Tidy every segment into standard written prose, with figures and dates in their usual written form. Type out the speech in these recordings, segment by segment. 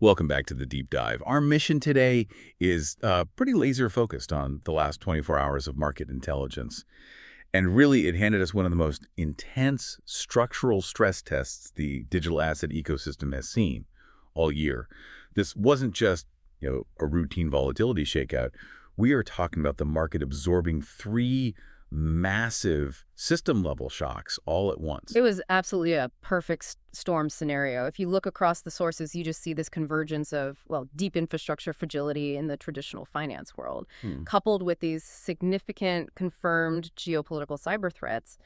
Welcome back to the Deep Dive. Our mission today is pretty laser-focused on the last 24 hours of market intelligence. And really, it handed us one of the most intense structural stress tests the digital asset ecosystem has seen all year. This wasn't just, a routine volatility shakeout. We are talking about the market absorbing three massive system-level shocks all at once. It was absolutely a perfect storm scenario. If you look across the sources, you just see this convergence of, deep infrastructure fragility in the traditional finance world, coupled with these significant confirmed geopolitical cyber threats.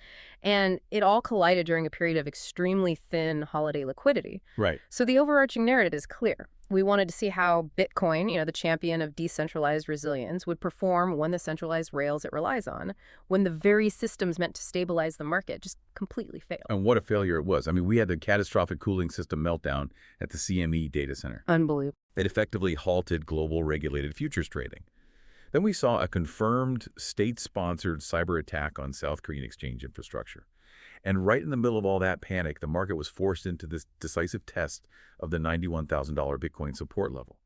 And it all collided during a period of extremely thin holiday liquidity. Right. So the overarching narrative is clear. We wanted to see how Bitcoin, the champion of decentralized resilience, would perform when the centralized rails it relies on, when the very systems meant to stabilize the market just completely failed. And what a failure it was. I mean, we had the catastrophic cooling system meltdown at the CME data center. Unbelievable. It effectively halted global regulated futures trading. Then we saw a confirmed state-sponsored cyber attack on South Korean exchange infrastructure. And right in the middle of all that panic, the market was forced into this decisive test of the $91,000 Bitcoin support level.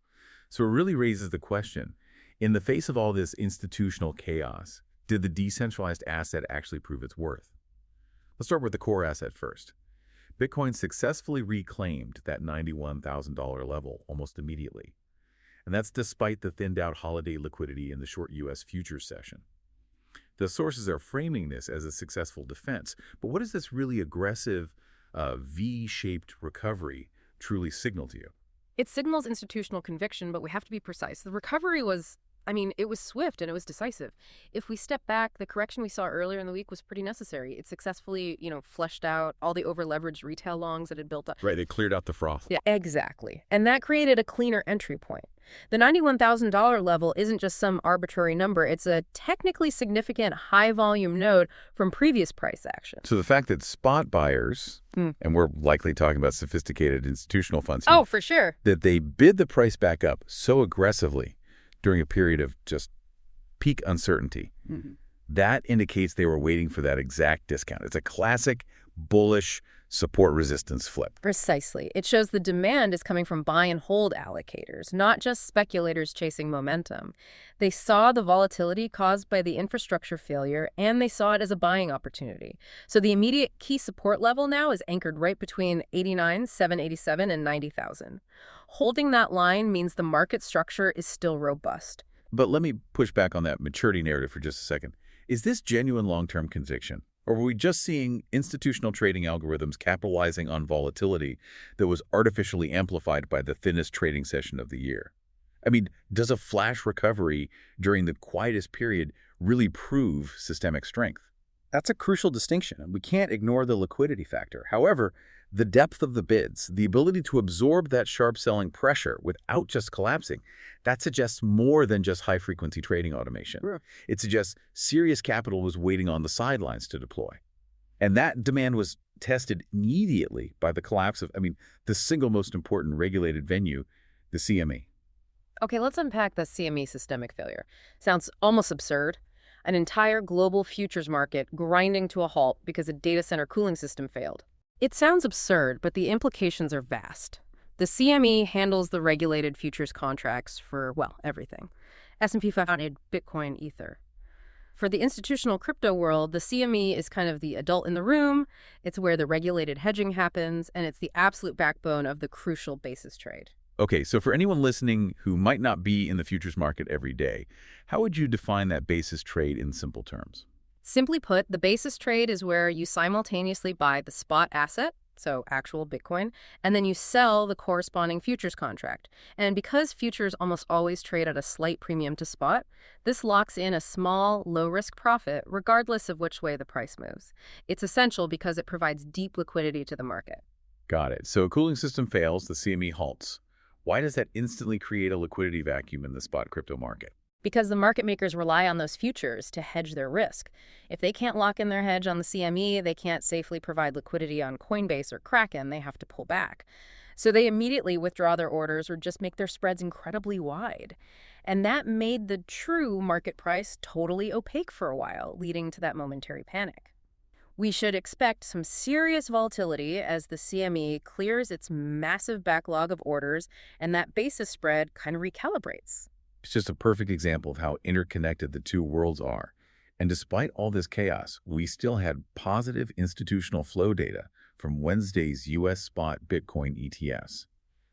So it really raises the question, in the face of all this institutional chaos, did the decentralized asset actually prove its worth? Let's start with the core asset first. Bitcoin successfully reclaimed that $91,000 level almost immediately. And that's despite the thinned-out holiday liquidity in the short U.S. futures session. The sources are framing this as a successful defense, but what does this really aggressive V-shaped recovery truly signal to you? It signals institutional conviction, but we have to be precise. The recovery was, it was swift and it was decisive. If we step back, the correction we saw earlier in the week was pretty necessary. It successfully, fleshed out all the over-leveraged retail longs that had built up. Right, it cleared out the froth. Yeah, exactly. And that created a cleaner entry point. The $91,000 level isn't just some arbitrary number. It's a technically significant high-volume node from previous price action. So the fact that spot buyers, and we're likely talking about sophisticated institutional funds here, oh, for sure, that they bid the price back up so aggressively during a period of just peak uncertainty, that indicates they were waiting for that exact discount. It's a classic bullish support resistance flip. Precisely. It shows the demand is coming from buy and hold allocators, not just speculators chasing momentum. They saw the volatility caused by the infrastructure failure, and they saw it as a buying opportunity. So the immediate key support level now is anchored right between 89, 787, and 90,000. Holding that line means the market structure is still robust. But let me push back on that maturity narrative for just a second. Is this genuine long-term conviction? Or were we just seeing institutional trading algorithms capitalizing on volatility that was artificially amplified by the thinnest trading session of the year? Does a flash recovery during the quietest period really prove systemic strength? That's a crucial distinction. We can't ignore the liquidity factor. However, the depth of the bids, the ability to absorb that sharp selling pressure without just collapsing, that suggests more than just high-frequency trading automation. Sure. It suggests serious capital was waiting on the sidelines to deploy. And that demand was tested immediately by the collapse of, the single most important regulated venue, the CME. Okay, let's unpack the CME systemic failure. Sounds almost absurd. An entire global futures market grinding to a halt because a data center cooling system failed. It sounds absurd, but the implications are vast. The CME handles the regulated futures contracts for, everything. S&P 500, Bitcoin, Ether. For the institutional crypto world, the CME is kind of the adult in the room. It's where the regulated hedging happens, and it's the absolute backbone of the crucial basis trade. Okay, so for anyone listening who might not be in the futures market every day, how would you define that basis trade in simple terms? Simply put, the basis trade is where you simultaneously buy the spot asset, so actual Bitcoin, and then you sell the corresponding futures contract. And because futures almost always trade at a slight premium to spot, this locks in a small, low-risk profit regardless of which way the price moves. It's essential because it provides deep liquidity to the market. Got it. So a cooling system fails, the CME halts. Why does that instantly create a liquidity vacuum in the spot crypto market? Because the market makers rely on those futures to hedge their risk. If they can't lock in their hedge on the CME, they can't safely provide liquidity on Coinbase or Kraken. They have to pull back. So they immediately withdraw their orders or just make their spreads incredibly wide. And that made the true market price totally opaque for a while, leading to that momentary panic. We should expect some serious volatility as the CME clears its massive backlog of orders and that basis spread kind of recalibrates. It's just a perfect example of how interconnected the two worlds are. And despite all this chaos, we still had positive institutional flow data from Wednesday's US Spot Bitcoin ETFs,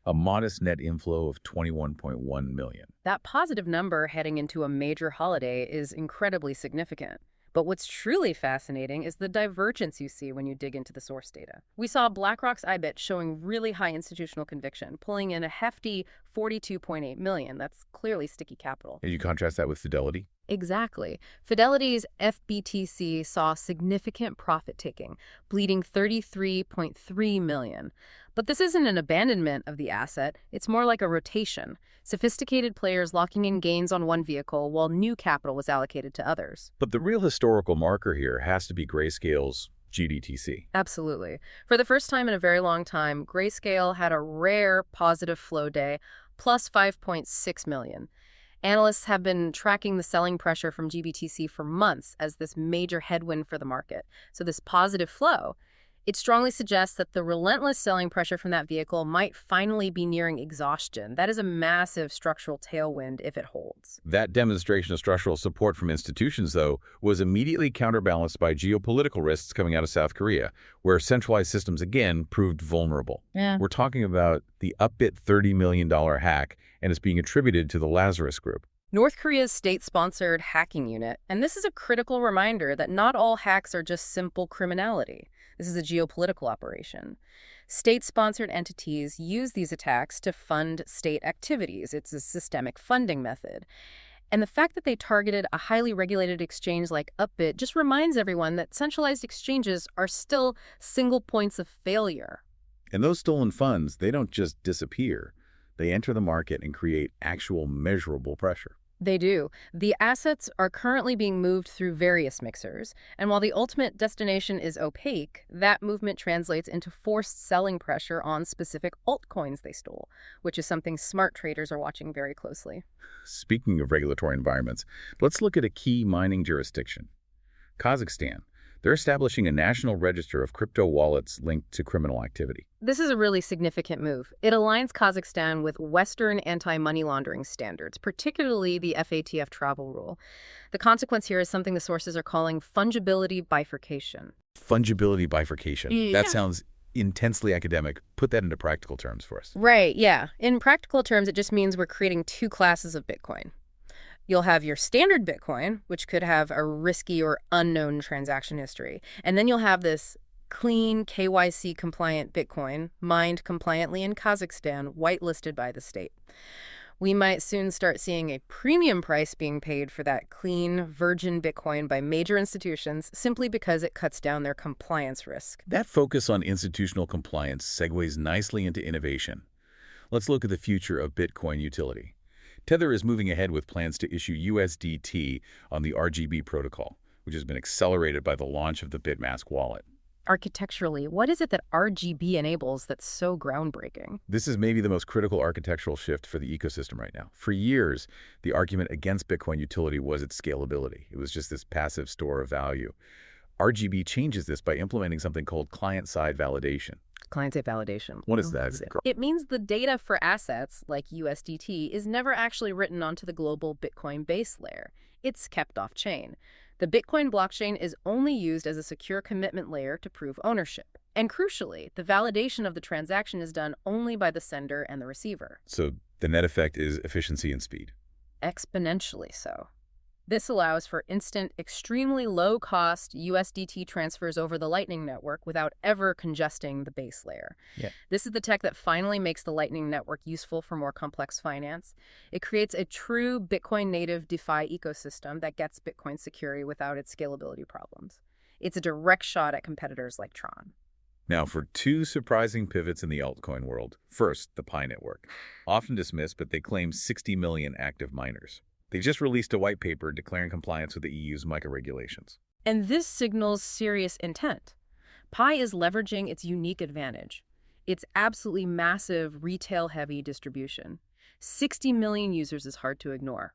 a modest net inflow of 21.1 million. That positive number heading into a major holiday is incredibly significant. But what's truly fascinating is the divergence you see when you dig into the source data. We saw BlackRock's IBIT showing really high institutional conviction, pulling in a hefty 42.8 million. That's clearly sticky capital. And you contrast that with Fidelity? Exactly. Fidelity's FBTC saw significant profit-taking, bleeding 33.3 million. But this isn't an abandonment of the asset. It's more like a rotation. Sophisticated players locking in gains on one vehicle while new capital was allocated to others. But the real historical marker here has to be Grayscale's GDTC. Absolutely. For the first time in a very long time, Grayscale had a rare positive flow day, plus 5.6 million. Analysts have been tracking the selling pressure from GBTC for months as this major headwind for the market. So this positive flow, it strongly suggests that the relentless selling pressure from that vehicle might finally be nearing exhaustion. That is a massive structural tailwind if it holds. That demonstration of structural support from institutions, though, was immediately counterbalanced by geopolitical risks coming out of South Korea, where centralized systems again proved vulnerable. We're talking about the Upbit $30 million hack, and it's being attributed to the Lazarus Group. North Korea's state-sponsored hacking unit, and this is a critical reminder that not all hacks are just simple criminality. This is a geopolitical operation. State-sponsored entities use these attacks to fund state activities. It's a systemic funding method. And the fact that they targeted a highly regulated exchange like Upbit just reminds everyone that centralized exchanges are still single points of failure. And those stolen funds, they don't just disappear. They enter the market and create actual measurable pressure. They do. The assets are currently being moved through various mixers, and while the ultimate destination is opaque, that movement translates into forced selling pressure on specific altcoins they stole, which is something smart traders are watching very closely. Speaking of regulatory environments, let's look at a key mining jurisdiction. Kazakhstan. They're establishing a national register of crypto wallets linked to criminal activity. This is a really significant move. It aligns Kazakhstan with Western anti-money laundering standards, particularly the FATF travel rule. The consequence here is something the sources are calling fungibility bifurcation. Fungibility bifurcation. Yeah. That sounds intensely academic. Put that into practical terms for us. Right, yeah. In practical terms, it just means we're creating two classes of Bitcoin. You'll have your standard Bitcoin, which could have a risky or unknown transaction history. And then you'll have this clean, KYC-compliant Bitcoin, mined compliantly in Kazakhstan, whitelisted by the state. We might soon start seeing a premium price being paid for that clean, virgin Bitcoin by major institutions simply because it cuts down their compliance risk. That focus on institutional compliance segues nicely into innovation. Let's look at the future of Bitcoin utility. Tether is moving ahead with plans to issue USDT on the RGB protocol, which has been accelerated by the launch of the Bitmask wallet. Architecturally, what is it that RGB enables that's so groundbreaking? This is maybe the most critical architectural shift for the ecosystem right now. For years, the argument against Bitcoin utility was its scalability. It was just this passive store of value. RGB changes this by implementing something called client-side validation. Client-side validation. What is that? It means the data for assets, like USDT, is never actually written onto the global Bitcoin base layer. It's kept off-chain. The Bitcoin blockchain is only used as a secure commitment layer to prove ownership. And crucially, the validation of the transaction is done only by the sender and the receiver. So the net effect is efficiency and speed. Exponentially so. This allows for instant, extremely low-cost USDT transfers over the Lightning Network without ever congesting the base layer. Yeah. This is the tech that finally makes the Lightning Network useful for more complex finance. It creates a true Bitcoin-native DeFi ecosystem that gets Bitcoin security without its scalability problems. It's a direct shot at competitors like Tron. Now, for two surprising pivots in the altcoin world. First, the Pi Network. Often dismissed, but they claim 60 million active miners. They just released a white paper declaring compliance with the EU's MiCA regulations. And this signals serious intent. Pi is leveraging its unique advantage. Its absolutely massive retail-heavy distribution. 60 million users is hard to ignore.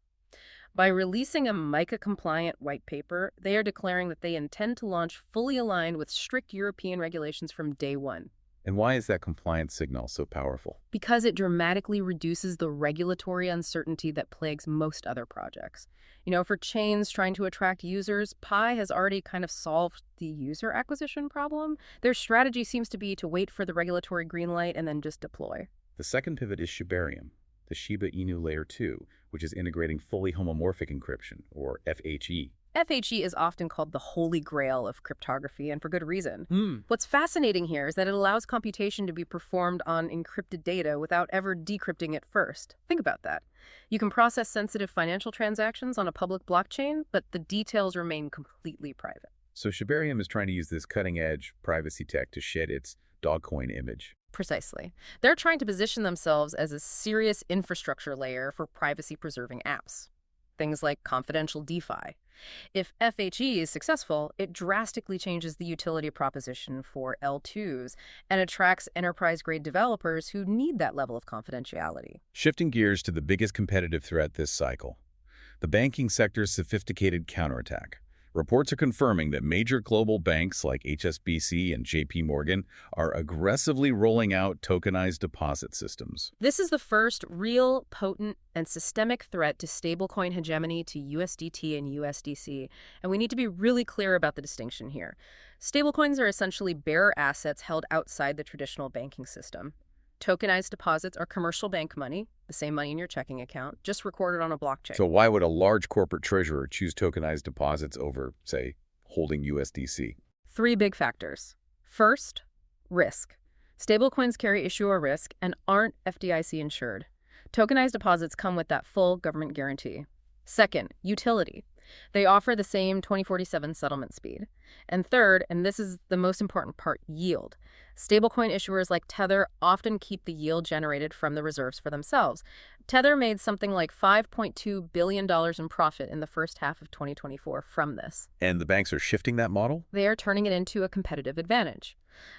By releasing a MiCA-compliant white paper, they are declaring that they intend to launch fully aligned with strict European regulations from day one. And why is that compliance signal so powerful? Because it dramatically reduces the regulatory uncertainty that plagues most other projects. For chains trying to attract users, Pi has already kind of solved the user acquisition problem. Their strategy seems to be to wait for the regulatory green light and then just deploy. The second pivot is Shibarium, the Shiba Inu Layer 2, which is integrating fully homomorphic encryption, or FHE. FHE is often called the holy grail of cryptography, and for good reason. What's fascinating here is that it allows computation to be performed on encrypted data without ever decrypting it first. Think about that. You can process sensitive financial transactions on a public blockchain, but the details remain completely private. So Shibarium is trying to use this cutting-edge privacy tech to shed its dogcoin image. Precisely. They're trying to position themselves as a serious infrastructure layer for privacy-preserving apps. Things like confidential DeFi. If FHE is successful, it drastically changes the utility proposition for L2s and attracts enterprise-grade developers who need that level of confidentiality. Shifting gears to the biggest competitive threat this cycle, the banking sector's sophisticated counterattack. Reports are confirming that major global banks like HSBC and JP Morgan are aggressively rolling out tokenized deposit systems. This is the first real, potent, and systemic threat to stablecoin hegemony to USDT and USDC, and we need to be really clear about the distinction here. Stablecoins are essentially bearer assets held outside the traditional banking system. Tokenized deposits are commercial bank money, the same money in your checking account, just recorded on a blockchain. So why would a large corporate treasurer choose tokenized deposits over, say, holding USDC? 3 big factors. First, risk. Stablecoins carry issuer risk and aren't FDIC insured. Tokenized deposits come with that full government guarantee. Second, utility. They offer the same 2047 settlement speed. And third, and this is the most important part, yield. Stablecoin issuers like Tether often keep the yield generated from the reserves for themselves. Tether made something like $5.2 billion in profit in the first half of 2024 from this. And the banks are shifting that model? They are turning it into a competitive advantage.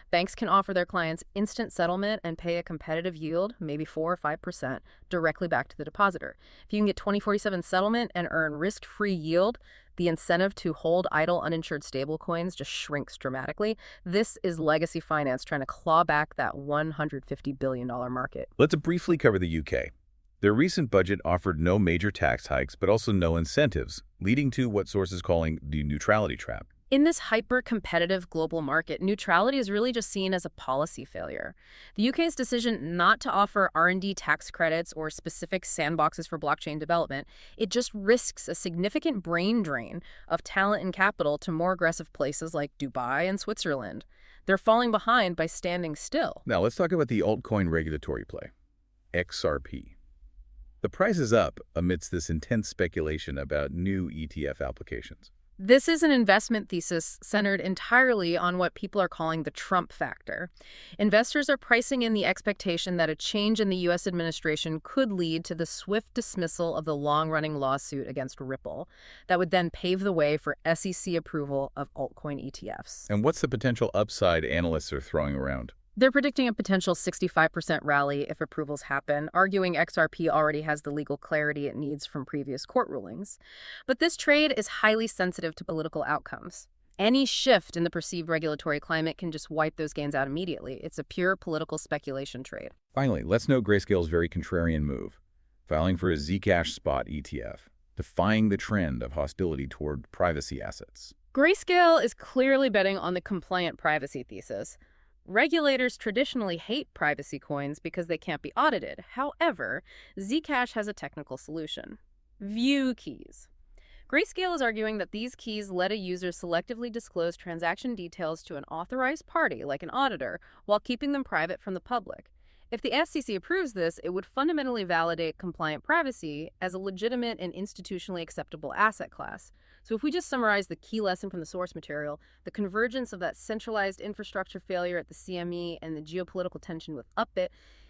Banks can offer their clients instant settlement and pay a competitive yield, maybe 4 or 5%, directly back to the depositor. If you can get 2047 settlement and earn risk-free yield, the incentive to hold idle uninsured stablecoins just shrinks dramatically. This is legacy finance trying to claw back that $150 billion market. Let's briefly cover the UK. Their recent budget offered no major tax hikes, but also no incentives, leading to what sources calling the neutrality trap. In this hyper-competitive global market, neutrality is really just seen as a policy failure. The UK's decision not to offer R&D tax credits or specific sandboxes for blockchain development, it just risks a significant brain drain of talent and capital to more aggressive places like Dubai and Switzerland. They're falling behind by standing still. Now let's talk about the altcoin regulatory play, XRP. The price is up amidst this intense speculation about new ETF applications. This is an investment thesis centered entirely on what people are calling the Trump factor. Investors are pricing in the expectation that a change in the U.S. administration could lead to the swift dismissal of the long-running lawsuit against Ripple that would then pave the way for SEC approval of altcoin ETFs. And what's the potential upside analysts are throwing around? They're predicting a potential 65% rally if approvals happen, arguing XRP already has the legal clarity it needs from previous court rulings. But this trade is highly sensitive to political outcomes. Any shift in the perceived regulatory climate can just wipe those gains out immediately. It's a pure political speculation trade. Finally, let's note Grayscale's very contrarian move, filing for a Zcash spot ETF, defying the trend of hostility toward privacy assets. Grayscale is clearly betting on the compliant privacy thesis. Regulators traditionally hate privacy coins because they can't be audited. However, Zcash has a technical solution. View keys. Grayscale is arguing that these keys let a user selectively disclose transaction details to an authorized party, like an auditor, while keeping them private from the public. If the SEC approves this, it would fundamentally validate compliant privacy as a legitimate and institutionally acceptable asset class. So if we just summarize the key lesson from the source material, the convergence of that centralized infrastructure failure at the CME and the geopolitical tension with Upbit,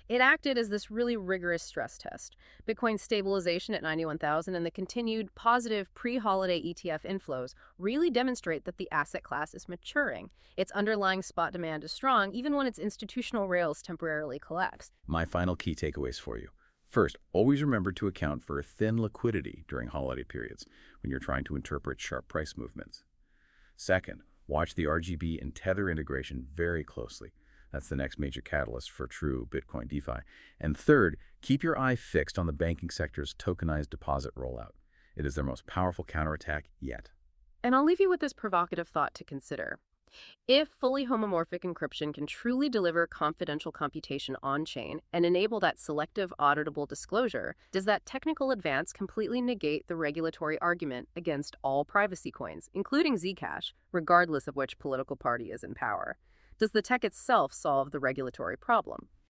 it acted as this really rigorous stress test. Bitcoin's stabilization at 91,000 and the continued positive pre-holiday ETF inflows really demonstrate that the asset class is maturing. Its underlying spot demand is strong, even when its institutional rails temporarily collapse. My final key takeaways for you. First, always remember to account for thin liquidity during holiday periods when you're trying to interpret sharp price movements. Second, watch the RGB and Tether integration very closely. That's the next major catalyst for true Bitcoin DeFi. And third, keep your eye fixed on the banking sector's tokenized deposit rollout. It is their most powerful counterattack yet. And I'll leave you with this provocative thought to consider. If fully homomorphic encryption can truly deliver confidential computation on-chain and enable that selective auditable disclosure, does that technical advance completely negate the regulatory argument against all privacy coins, including Zcash, regardless of which political party is in power? Does the tech itself solve the regulatory problem?